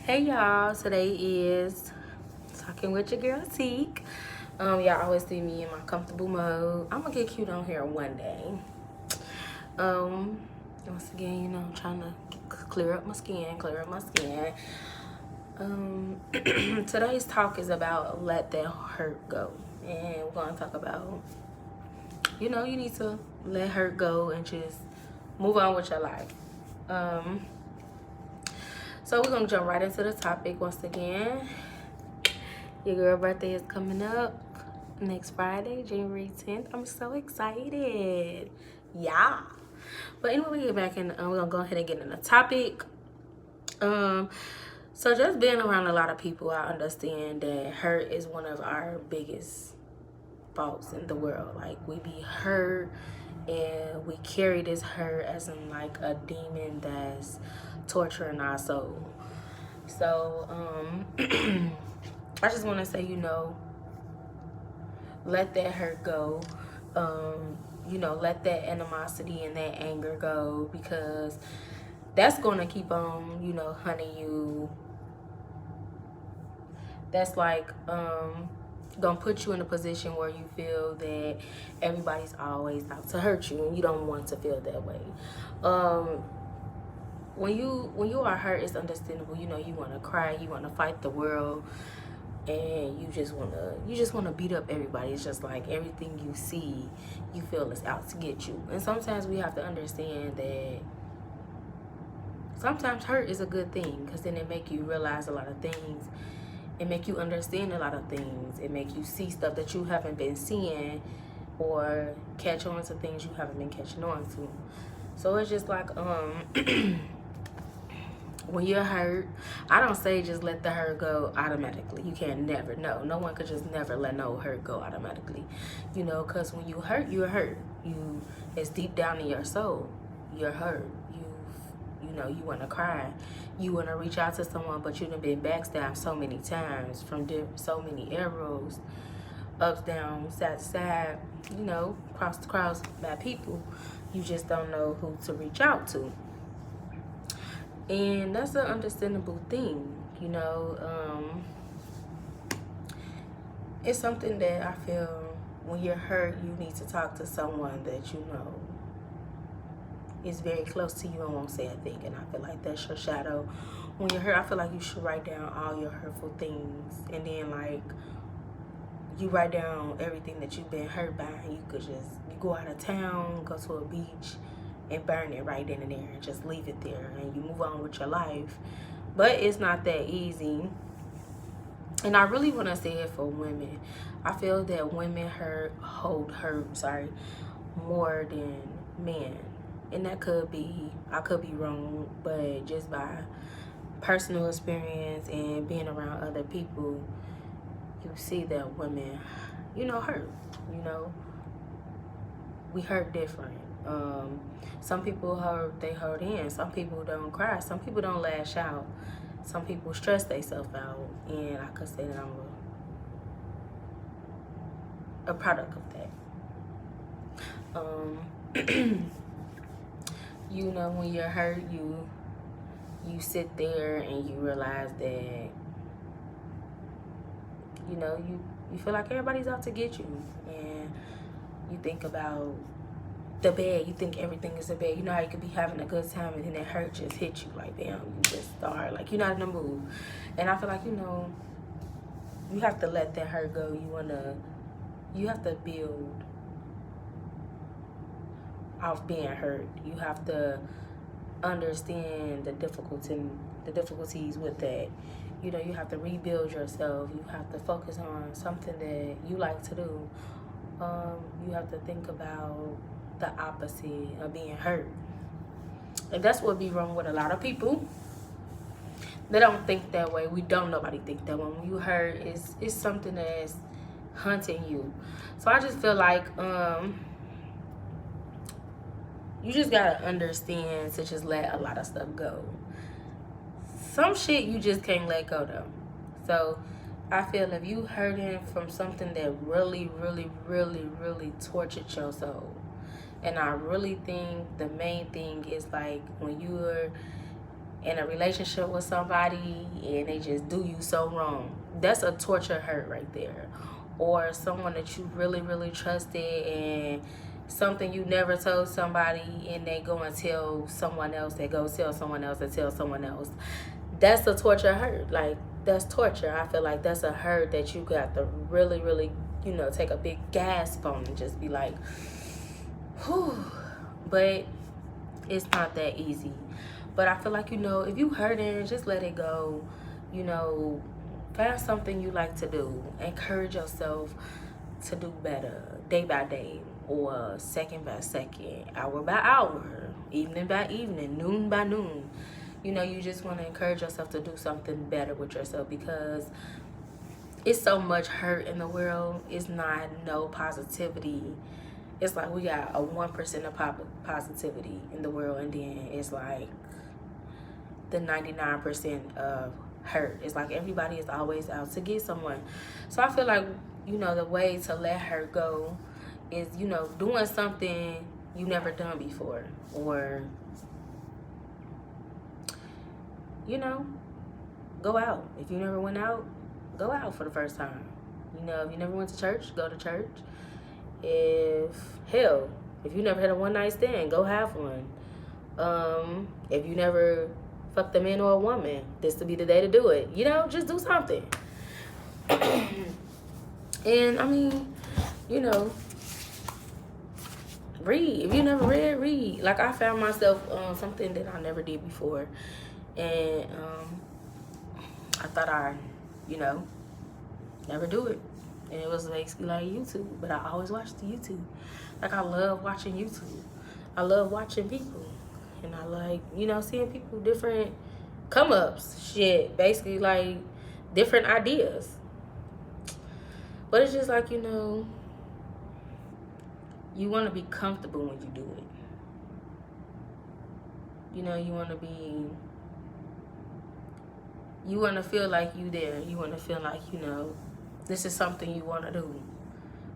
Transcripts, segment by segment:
Hey y'all, today is talking with your girl Tiiiikk. Y'all always see me in my comfortable mode. I'm gonna get cute on here one day. Once again, I'm trying to clear up my skin. Today's talk is about let that hurt go. And we're gonna talk about, you need to let hurt go and just move on with your life. So we're gonna jump right into the topic once again. Your girl birthday is coming up next Friday, January 10th. I'm so excited. Yeah. But anyway, we get back and we're gonna go ahead and get into the topic. So just being around a lot of people, I understand that hurt is one of our biggest faults in the world. Like, we be hurt and we carry this hurt as in like a demon that's torturing our soul. So I just want to say, let that hurt go. Let that animosity and that anger go, because that's going to keep on, hunting you. That's like gonna put you in a position where you feel that everybody's always out to hurt you, and you don't want to feel that way. When you are hurt, it's understandable. You want to cry, you want to fight the world, and you just want to beat up everybody. It's just like everything you see, you feel is out to get you. And sometimes we have to understand that sometimes hurt is a good thing, because then it make you realize a lot of things. It make you understand a lot of things. It make you see stuff that you haven't been seeing, or catch on to things you haven't been catching on to. So it's just like when you're hurt, I don't say just let the hurt go automatically. You can never. No one could just never let no hurt go automatically. Because when you hurt, you're hurt. It's deep down in your soul. You're hurt. You want to cry. You want to reach out to someone, but you've been backstabbed so many times from so many arrows, ups, down, side to side, cross to cross by people. You just don't know who to reach out to. And that's an understandable thing, It's something that I feel when you're hurt, you need to talk to someone that is very close to you and won't say a thing. And I feel like that's your shadow. When you're hurt, I feel like you should write down all your hurtful things, and then you write down everything that you've been hurt by, and you go out of town, go to a beach, and burn it right then and there, and just leave it there, and you move on with your life. But it's not that easy. And I really want to say it for women. I feel that women hold hurt more than men. And that I could be wrong, but just by personal experience and being around other people, you see that women, hurt. We hurt different. Some people they hurt in. Some people don't cry. Some people don't lash out. Some people stress themselves out. And I could say that I'm a product of that. When you're hurt, you sit there and you realize that, you feel like everybody's out to get you. And you think about the bad. You think everything is a bad. You know how you could be having a good time and then that hurt just hit you. Like, damn, you just start. Like, you're not in the mood. And I feel like, you have to let that hurt go. You have to build off being hurt. You have to understand the difficulties with that. You have to rebuild yourself. You have to focus on something that you like to do. You have to think about the opposite of being hurt. And that's what be wrong with a lot of people. They don't think that way. Nobody think that way. When you hurt, it's something that's hunting you. So I just feel like you just gotta understand to just let a lot of stuff go. Some shit you just can't let go though. So I feel if you hurting from something that really, really, really, really tortured your soul, and I really think the main thing is like when you're in a relationship with somebody and they just do you so wrong. That's a torture hurt right there. Or someone that you really, really trusted and something you never told somebody and they go and tell someone else, they go tell someone else and tell someone else. That's a torture hurt. Like, that's torture. I feel like that's a hurt that you got to really, really, take a big gasp on and just be like, whew. But it's not that easy. But I feel like, if you hurting, just let it go. Find something you like to do. Encourage yourself to do better day by day, or second by second, hour by hour, evening by evening, noon by noon. You just want to encourage yourself to do something better with yourself, because it's so much hurt in the world. It's not no positivity. It's like we got a 1% of positivity in the world, and then it's like the 99% of hurt. It's like everybody is always out to get someone. So I feel like, the way to let her go is, doing something you never done before, or, go out. If you never went out, go out for the first time. If you never went to church, go to church. If you never had a one-night stand, go have one. If you never fucked a man or a woman, this will be the day to do it. Just do something. And I mean, read. If you never read. Like, I found myself something that I never did before, and I thought I never do it. And it was basically like YouTube, but I always watched the YouTube. Like, I love watching YouTube. I love watching people. And I like, seeing people different come-ups, shit, basically like different ideas. But it's just like, you want to be comfortable when you do it. You want to feel like you there. You want to feel like, this is something you want to do.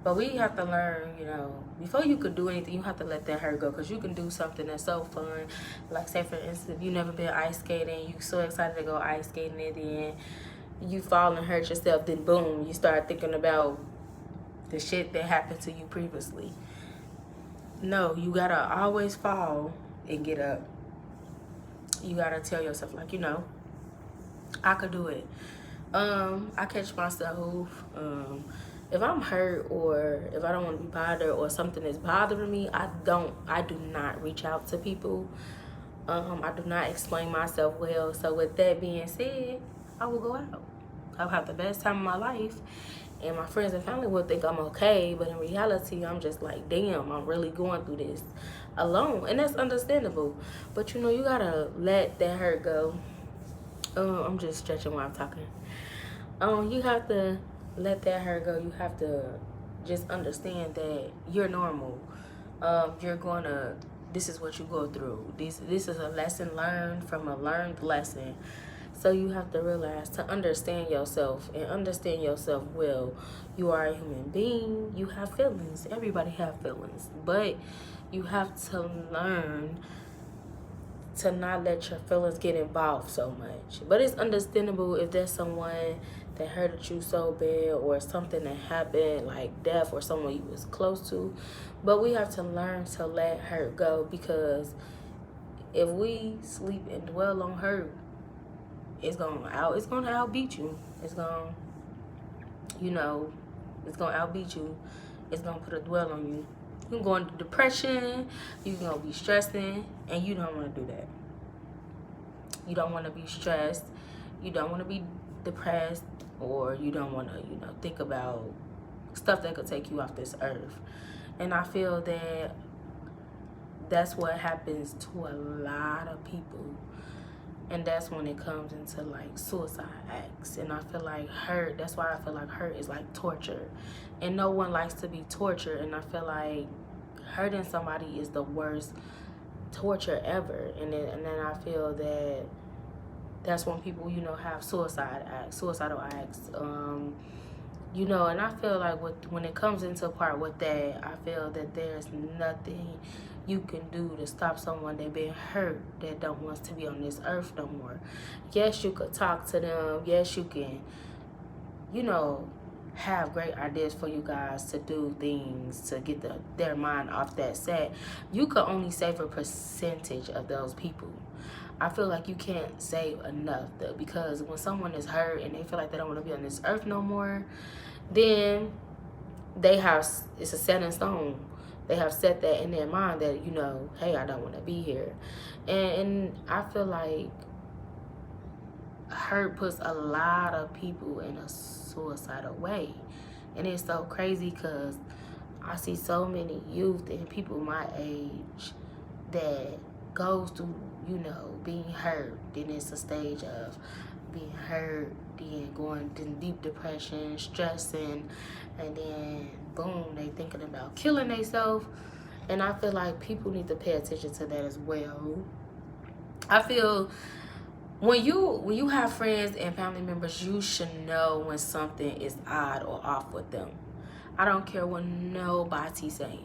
But we have to learn, before you could do anything, you have to let that hurt go. Because you can do something that's so fun. Like, say, for instance, you never been ice skating. You so excited to go ice skating, and then you fall and hurt yourself. Then, boom, you start thinking about the shit that happened to you previously. No, you got to always fall and get up. You got to tell yourself, like, I could do it. I catch myself, if I'm hurt, or if I don't want to be bothered, or something is bothering me, I do not reach out to people. I do not explain myself well. So with that being said, I will go out. I'll have the best time of my life, and my friends and family will think I'm okay, but in reality, I'm just like, damn, I'm really going through this alone, and that's understandable. But you gotta let that hurt go. I'm just stretching while I'm talking. You have to let that hurt go. You have to just understand that you're normal. This is what you go through. This is a lesson learned from a learned lesson. So you have to realize, to understand yourself and understand yourself well. You are a human being. You have feelings. Everybody have feelings. But you have to learn to not let your feelings get involved so much. But it's understandable if there's someone that hurted you so bad, or something that happened, like death, or someone you was close to. But we have to learn to let hurt go, because if we sleep and dwell on hurt, it's gonna outbeat you. It's gonna outbeat you. It's gonna put a dwell on you. You can go into depression. You're gonna be stressing, and you don't want to do that. You don't want to be stressed. You don't want to be depressed, or you don't want to, think about stuff that could take you off this earth. And I feel that that's what happens to a lot of people. And that's when it comes into like suicide acts. And I feel like hurt, that's why I feel like hurt is like torture. And no one likes to be tortured. And I feel like hurting somebody is the worst torture ever. And then I feel that that's when people, have suicidal acts. You know, and I feel like when it comes into part with that, I feel that there's nothing you can do to stop someone that been hurt, that don't want to be on this earth no more. Yes, you could talk to them. Yes, you can, you know, have great ideas for you guys to do things to get their mind off that set. You could only save a percentage of those people. I feel like you can't save enough though, because when someone is hurt and they feel like they don't want to be on this earth no more, then it's a set in stone. They have set that in their mind that, you know, hey, I don't want to be here. And I feel like hurt puts a lot of people in a suicidal way. And it's so crazy because I see so many youth and people my age that goes through, you know, being hurt. Then it's a stage of being hurt, then going to deep depression, stressing, and then boom, they thinking about killing themselves. And I feel like people need to pay attention to that as well. I feel when you have friends and family members, you should know when something is odd or off with them. I don't care what nobody say.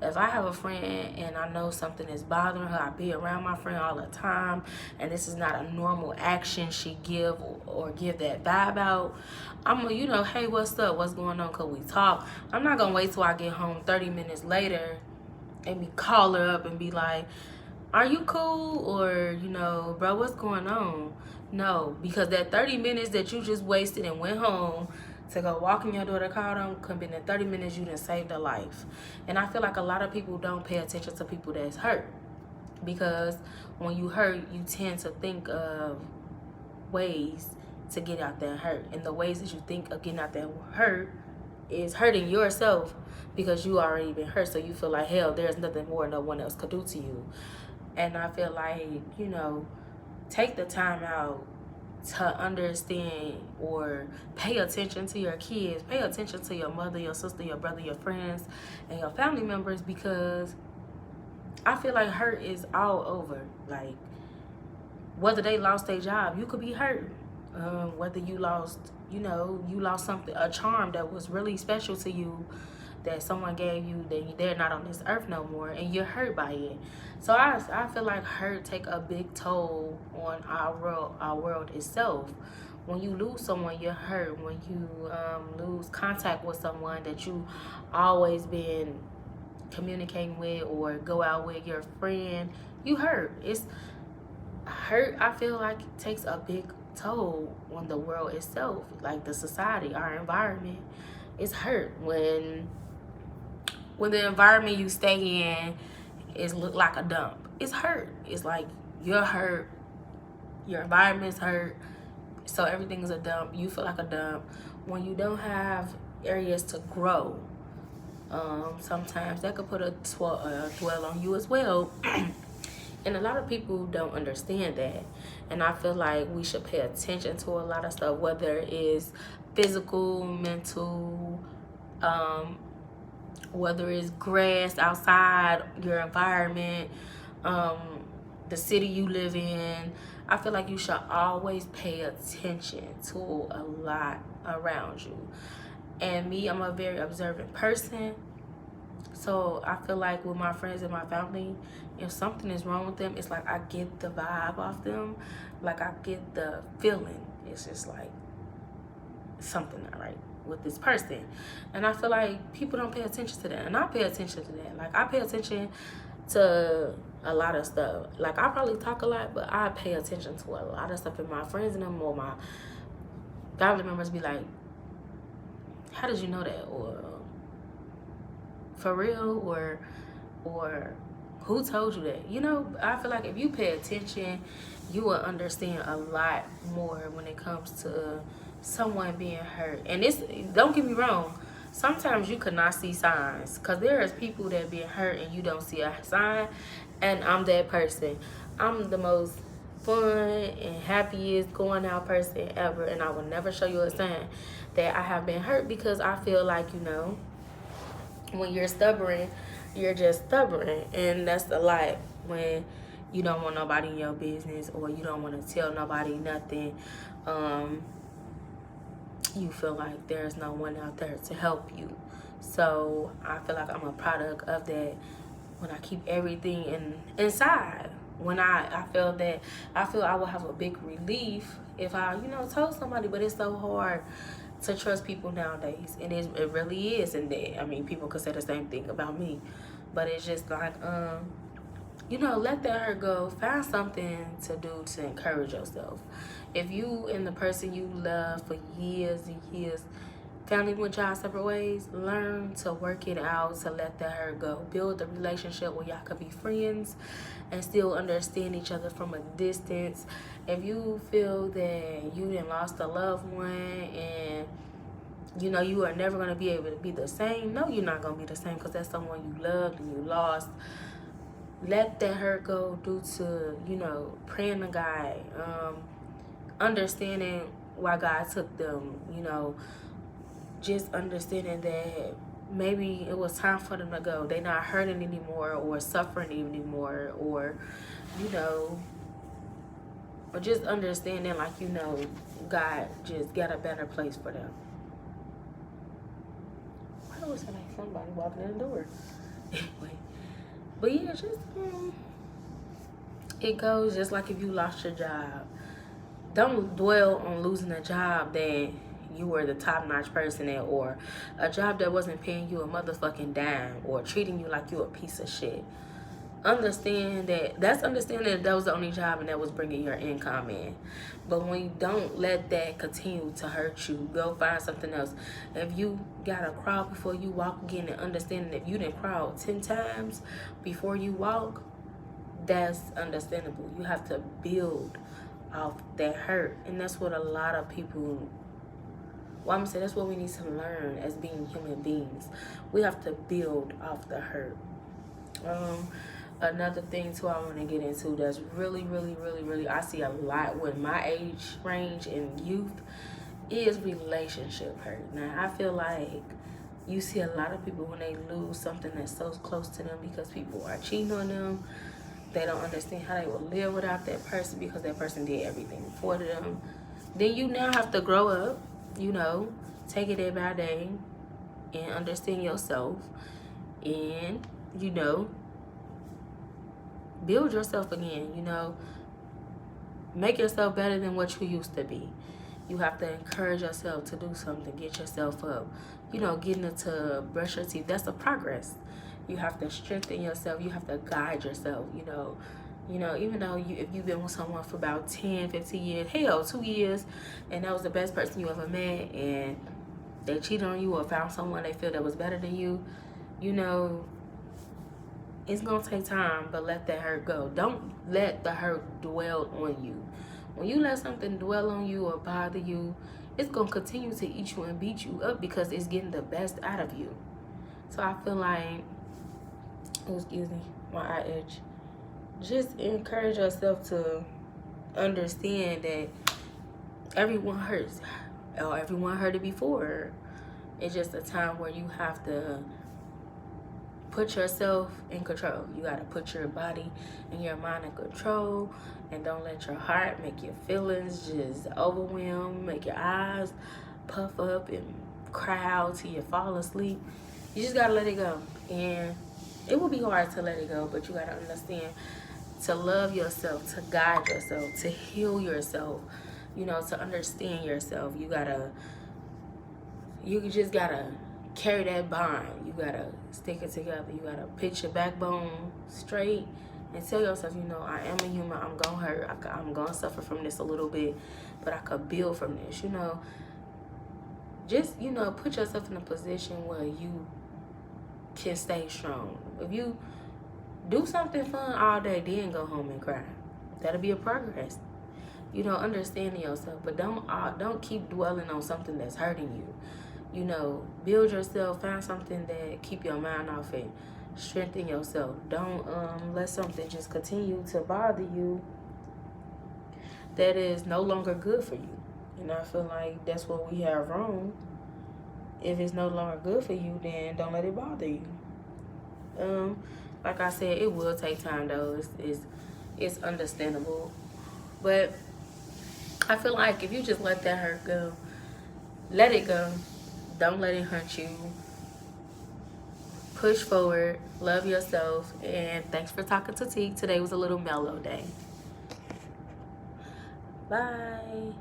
If I have a friend and I know something is bothering her, I be around my friend all the time, and this is not a normal action she give or give that vibe out, I'm gonna, you know, hey, what's up? What's going on? Could we talk? I'm not gonna wait till I get home 30 minutes later and be call her up and be like, are you cool? Or, you know, bro, what's going on? No, because that 30 minutes that you just wasted and went home to go walk in your door to call them could be in 30 minutes you done saved a life. And I feel like a lot of people don't pay attention to people that's hurt, because when you hurt, you tend to think of ways to get out that hurt. And the ways that you think of getting out that hurt is hurting yourself, because you already been hurt. So you feel like, hell, there's nothing more no one else could do to you. And I feel like, you know, take the time out to understand or pay attention to your kids, pay attention to your mother, your sister, your brother, your friends, and your family members, because I feel like hurt is all over. Like, whether they lost their job, you could be hurt. Whether you lost, you know, you lost something, a charm that was really special to you, that someone gave you, that they're not on this earth no more, and you're hurt by it. So I feel like hurt take a big toll on our world itself. When you lose someone, you're hurt. When you lose contact with someone that you always been communicating with or go out with, your friend, you hurt. It's hurt. I feel like it takes a big toll on the world itself, like the society, our environment. It's hurt when the environment you stay in is look like a dump. It's hurt. It's like you're hurt, your environment's hurt, so everything is a dump. You feel like a dump. When you don't have areas to grow, sometimes that could put a dwell on you as well. And a lot of people don't understand that. And I feel like we should pay attention to a lot of stuff, whether it is physical, mental, whether it's grass outside, your environment, the city you live in. I feel like you should always pay attention to a lot around you. And me, I'm a very observant person. So I feel like with my friends and my family, if something is wrong with them, it's like I get the vibe off them. Like I get the feeling. It's just like something not right with this person. And I feel like people don't pay attention to that. And I pay attention to that. Like I pay attention to a lot of stuff. Like I probably talk a lot, but I pay attention to a lot of stuff. And my friends and them or my family members be like, how did you know that? Or for real? Or who told you that? You know, I feel like if you pay attention, you will understand a lot more when it comes to someone being hurt. And it's, don't get me wrong, sometimes you could not see signs, because there is people that being hurt and you don't see a sign. And I'm that person. I'm the most fun and happiest going out person ever, and I will never show you a sign that I have been hurt, because I feel like, you know, when you're stubborn, you're just stubborn. And that's a lot when you don't want nobody in your business, or you don't want to tell nobody nothing. you feel like there's no one out there to help you. So I feel like I'm a product of that when I keep everything inside. When I feel that, I feel I will have a big relief if I, told somebody. But it's so hard to trust people nowadays, and it really is. And that, I mean, people could say the same thing about me, but it's just like, let that hurt go. Find something to do to encourage yourself. If you and the person you love for years and years, family went y'all separate ways, learn to work it out, to let that hurt go. Build a relationship where y'all could be friends and still understand each other from a distance. If you feel that you done lost a loved one and you are never going to be able to be the same, no, you're not going to be the same, because that's someone you loved and you lost. Let that hurt go due to, praying to God, understanding why God took them, just understanding that maybe it was time for them to go. They're not hurting anymore or suffering anymore, or, or just understanding, like, God just got a better place for them. Why was it like somebody walking in the door? Anyway. But yeah, just, it goes just like if you lost your job. Don't dwell on losing a job that you were the top-notch person at, or a job that wasn't paying you a motherfucking dime, or treating you like you a piece of shit. Understand that that was the only job and that was bringing your income in. But when you don't let that continue to hurt you, go find something else. If you gotta crawl before you walk again, and understanding if you didn't crawl 10 times before you walk, that's understandable. You have to build off that hurt, and that's what a lot of people, I'm gonna say that's what we need to learn as being human beings. We have to build off the hurt. Another thing too I want to get into that's really, really, really, really, I see a lot with my age range and youth, is relationship hurt. Now, I feel like you see a lot of people when they lose something that's so close to them, because people are cheating on them. They don't understand how they will live without that person, because that person did everything for them. Then you now have to grow up, take it day by day and understand yourself, and, build yourself again, make yourself better than what you used to be. You have to encourage yourself to do something, get yourself up, getting into brush your teeth. That's a progress. You have to strengthen yourself. You have to guide yourself, even though if you've been with someone for about 10, 15 years, hell, 2 years, and that was the best person you ever met, and they cheated on you or found someone they feel that was better than you, it's going to take time, but let that hurt go. Don't let the hurt dwell on you. When you let something dwell on you or bother you, it's going to continue to eat you and beat you up, because it's getting the best out of you. So I feel like, excuse me, my eye itch. Just encourage yourself to understand that everyone hurts, or everyone hurt it before. It's just a time where you have to put yourself in control. You got to put your body and your mind in control, and don't let your heart make your feelings just overwhelm, make your eyes puff up and cry out till you fall asleep. You just got to let it go. And it will be hard to let it go, but you got to understand to love yourself, to guide yourself, to heal yourself, to understand yourself. You just got to carry that bond. You gotta stick it together. You gotta pitch your backbone straight and tell yourself, I am a human. I'm gonna hurt. I'm gonna suffer from this a little bit, but I could build from this. Just put yourself in a position where you can stay strong. If you do something fun all day, then go home and cry. That'll be a progress. Understanding yourself, but don't keep dwelling on something that's hurting you. Build yourself, find something that keep your mind off it, strengthen yourself. Don't let something just continue to bother you that is no longer good for you. And I feel like that's what we have wrong. If it's no longer good for you, then don't let it bother you. Like I said, it will take time though. It's understandable. But I feel like if you just let that hurt go, Let it go. Don't let it hunt you. Push forward. Love yourself. And thanks for talking to Tiiiikk. Today was a little mellow day. Bye.